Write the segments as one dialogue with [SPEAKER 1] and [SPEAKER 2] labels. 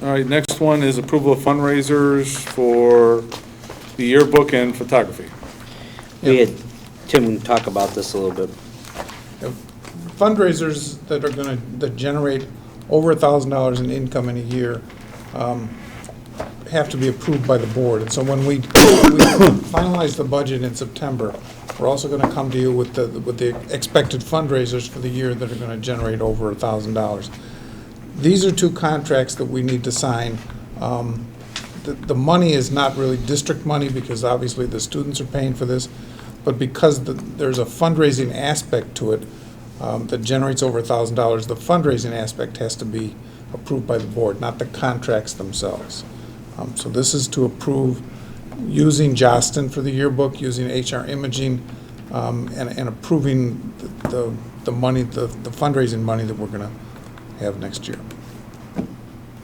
[SPEAKER 1] All right, next one is approval of fundraisers for the yearbook and photography.
[SPEAKER 2] We had Tim talk about this a little bit.
[SPEAKER 3] Fundraisers that generate over $1,000 in income in a year have to be approved by the board. And so when we finalize the budget in September, we're also going to come to you with the expected fundraisers for the year that are going to generate over $1,000. These are two contracts that we need to sign. The money is not really district money because obviously the students are paying for this, but because there's a fundraising aspect to it that generates over $1,000, the fundraising aspect has to be approved by the board, not the contracts themselves. So this is to approve using Jostin for the yearbook, using HR imaging, and approving the money, the fundraising money that we're going to have next year.
[SPEAKER 1] All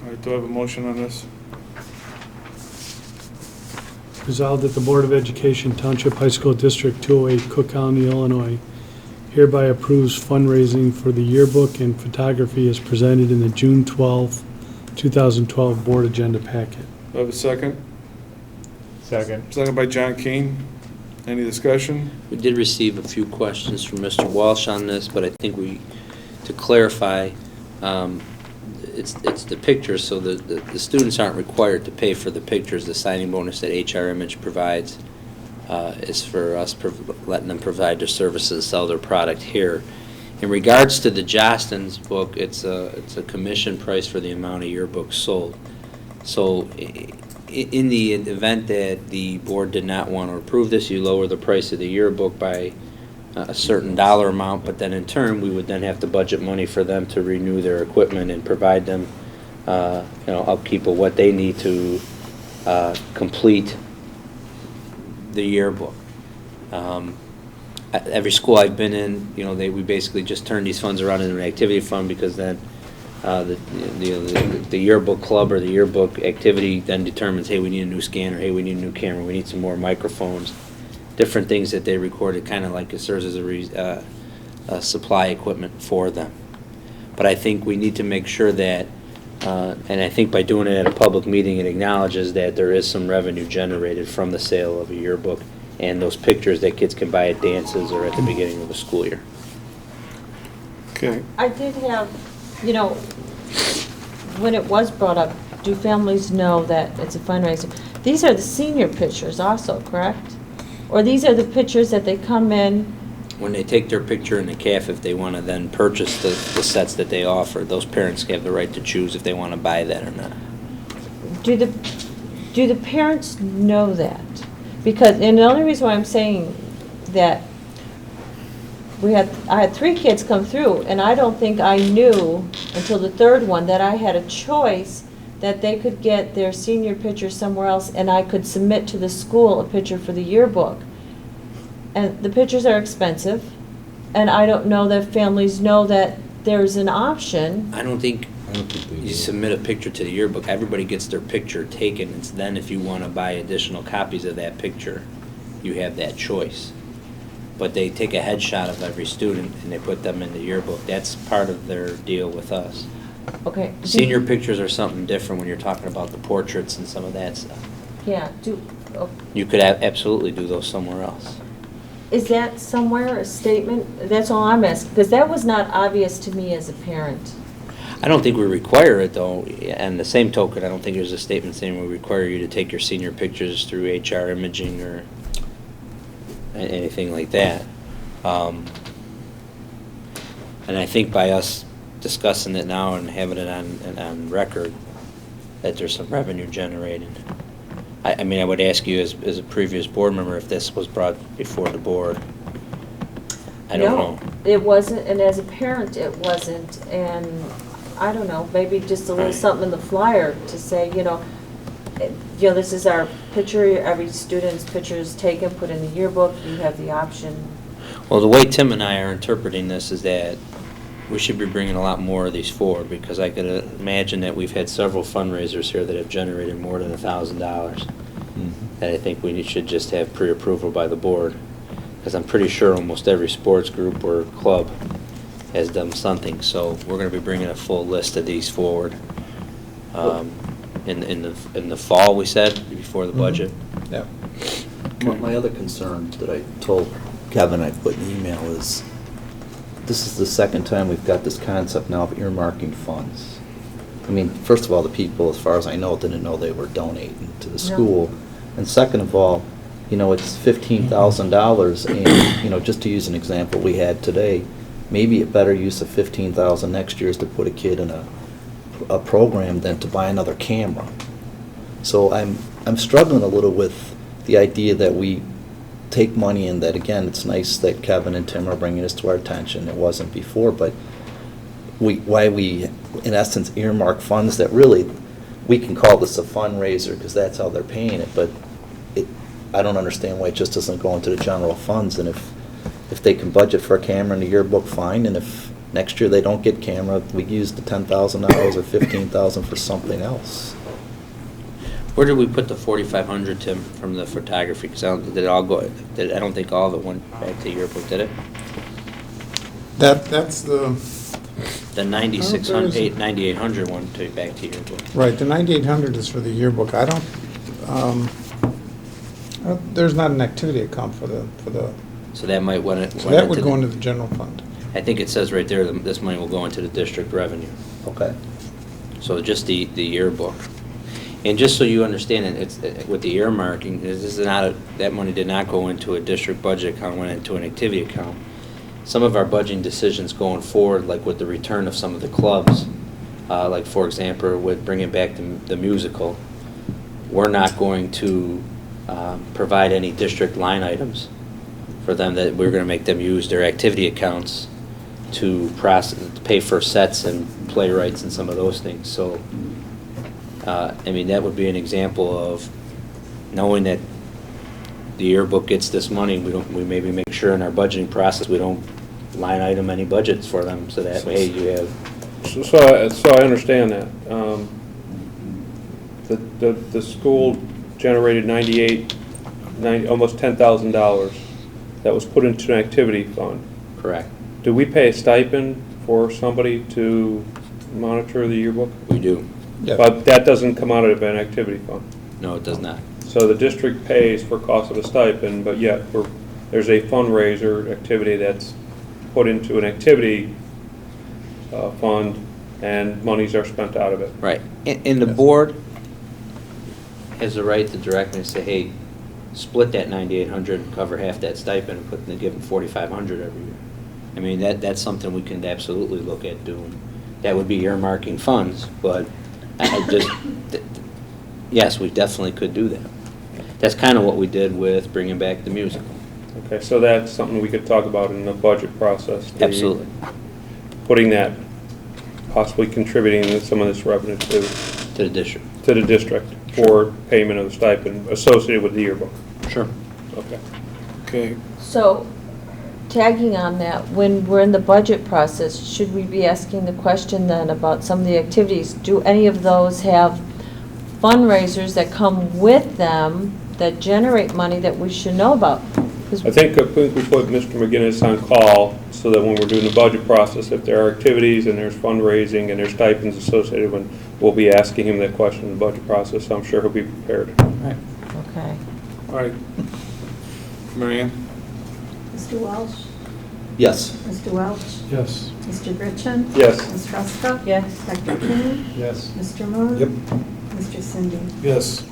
[SPEAKER 1] right, do I have a motion on this?
[SPEAKER 4] Resolved that the Board of Education, Township High School District 208, Cook County, Illinois, hereby approves fundraising for the yearbook and photography as presented in the June 12, 2012 Board Agenda Packet.
[SPEAKER 1] Do I have a second?
[SPEAKER 5] Second.
[SPEAKER 1] Second by John Keane. Any discussion?
[SPEAKER 2] We did receive a few questions from Mr. Walsh on this, but I think to clarify, it's the pictures, so the students aren't required to pay for the pictures. The signing bonus that HR Image provides is for us letting them provide their services, sell their product here. In regards to the Jostin's book, it's a commission price for the amount of yearbooks sold. So in the event that the board did not want to approve this, you lower the price of the yearbook by a certain dollar amount, but then in turn we would then have to budget money for them to renew their equipment and provide them upkeep of what they need to complete the yearbook. At every school I've been in, we basically just turn these funds around into an activity fund, because then the yearbook club or the yearbook activity then determines, hey, we need a new scanner, hey, we need a new camera, we need some more microphones, different things that they recorded, kind of like it serves as a supply equipment for them. But I think we need to make sure that, and I think by doing it at a public meeting, it acknowledges that there is some revenue generated from the sale of a yearbook and those pictures that kids can buy at dances or at the beginning of the school year.
[SPEAKER 1] Okay.
[SPEAKER 6] I did have, when it was brought up, do families know that it's a fundraiser? These are the senior pictures also, correct? Or these are the pictures that they come in?
[SPEAKER 2] When they take their picture in the CAF, if they want to then purchase the sets that they offer, those parents have the right to choose if they want to buy that or not.
[SPEAKER 6] Do the parents know that? Because, and the only reason why I'm saying that, I had 3 kids come through, and I don't think I knew until the 3rd one that I had a choice that they could get their senior picture somewhere else, and I could submit to the school a picture for the yearbook. And the pictures are expensive, and I don't know that families know that there's an option.
[SPEAKER 2] I don't think you submit a picture to the yearbook. Everybody gets their picture taken. It's then if you want to buy additional copies of that picture, you have that choice. But they take a headshot of every student and they put them in the yearbook. That's part of their deal with us.
[SPEAKER 6] Okay.
[SPEAKER 2] Senior pictures are something different when you're talking about the portraits and some of that stuff.
[SPEAKER 6] Yeah.
[SPEAKER 2] You could absolutely do those somewhere else.
[SPEAKER 6] Is that somewhere a statement? That's all I'm asking, because that was not obvious to me as a parent.
[SPEAKER 2] I don't think we require it, though. And the same token, I don't think there's a statement saying we require you to take your senior pictures through HR imaging or anything like that. And I think by us discussing it now and having it on record, that there's some revenue generated. I mean, I would ask you as a previous board member if this was brought before the board. I don't know.
[SPEAKER 6] It wasn't, and as a parent, it wasn't. And I don't know, maybe just a little something in the flyer to say, this is our picture. Every student's picture is taken, put in the yearbook. You have the option.
[SPEAKER 2] Well, the way Tim and I are interpreting this is that we should be bringing a lot more of these forward, because I could imagine that we've had several fundraisers here that have generated more than $1,000. That I think we should just have pre-approval by the board, because I'm pretty sure almost every sports group or club has done something. So we're going to be bringing a full list of these forward. in the fall, we said, before the budget.
[SPEAKER 3] Yeah.
[SPEAKER 7] My other concern that I told Kevin I put in the email is, this is the second time we've got this concept now of earmarking funds. I mean, first of all, the people, as far as I know, didn't know they were donating to the school. And second of all, you know, it's $15,000, and, you know, just to use an example we had today, maybe a better use of $15,000 next year is to put a kid in a program than to buy another camera. So I'm struggling a little with the idea that we take money and that, again, it's nice that Kevin and Tim are bringing this to our attention. It wasn't before, but why we, in essence, earmark funds that really, we can call this a fundraiser because that's how they're paying it, but I don't understand why it just doesn't go into the general funds. And if they can budget for a camera in the yearbook, fine, and if next year they don't get camera, we use the $10,000 or $15,000 for something else.
[SPEAKER 2] Where did we put the 4,500, Tim, from the photography? Because did it all go, I don't think all of it went back to yearbook, did it?
[SPEAKER 3] That's the,
[SPEAKER 2] The 9,800 went back to yearbook.
[SPEAKER 3] right, the 9,800 is for the yearbook. There's not an activity account for the,
[SPEAKER 2] So that might went
[SPEAKER 3] so that would go into the general fund.
[SPEAKER 2] I think it says right there, this money will go into the district revenue.
[SPEAKER 7] Okay.
[SPEAKER 2] So just the yearbook. And just so you understand, it's with the earmarking, this is not that money did not go into a district budget account, went into an activity account. Some of our budgeting decisions going forward, like with the return of some of the clubs, like for example, with bringing back the musical, we're not going to provide any district line items for them, that we're going to make them use their activity accounts to pay for sets and playwrights and some of those things. So, I mean, that would be an example of knowing that the yearbook gets this money. We maybe make sure in our budgeting process we don't line item any budgets for them, so that way you have.
[SPEAKER 8] So I understand that. The school generated almost $10,000 that was put into an activity fund.
[SPEAKER 2] Correct.
[SPEAKER 8] Do we pay a stipend for somebody to monitor the yearbook?
[SPEAKER 2] We do.
[SPEAKER 3] Yeah.
[SPEAKER 8] But that doesn't come out of an activity fund.
[SPEAKER 2] No, it does not.
[SPEAKER 8] So the district pays for cost of a stipend, but yet there's a fundraiser activity that's put into an activity fund, and monies are spent out of it.
[SPEAKER 2] Right. And the board has the right to direct me and say, hey, split that 9,800 and cover half that stipend and give them 4,500 every year. I mean, that's something we can absolutely look at doing. That would be earmarking funds, but yes, we definitely could do that. That's kind of what we did with bringing back the musical.
[SPEAKER 8] Okay, so that's something we could talk about in the budget process.
[SPEAKER 2] Absolutely.
[SPEAKER 8] Putting that, possibly contributing some of this revenue to
[SPEAKER 2] To the district.
[SPEAKER 8] the district for payment of the stipend associated with the yearbook.
[SPEAKER 2] Sure.
[SPEAKER 8] Okay.
[SPEAKER 1] Okay,
[SPEAKER 6] So, tagging on that, when we're in the budget process, should we be asking the question then about some of the activities? Do any of those have fundraisers that come with them that generate money that we should know about? 'Cause
[SPEAKER 8] I think we put Mr. McGinnis on call so that when we're doing the budget process, if there are activities and there's fundraising and there's stipends associated with, we'll be asking him that question in the budget process. I'm sure he'll be prepared.
[SPEAKER 2] Right.
[SPEAKER 6] Okay.
[SPEAKER 1] all right. Mary Ann?
[SPEAKER 9] Mr. Welch?
[SPEAKER 7] Yes.
[SPEAKER 9] Mr. Welch?
[SPEAKER 4] Yes.
[SPEAKER 9] Mr. Gritchen?
[SPEAKER 8] Yes.
[SPEAKER 9] Ms. Ruska?
[SPEAKER 6] Yes.
[SPEAKER 9] Dr. King?
[SPEAKER 5] Yes.
[SPEAKER 9] Mr. Moon?
[SPEAKER 5] Yep.
[SPEAKER 9] Mr. Cindy?
[SPEAKER 1] Yes.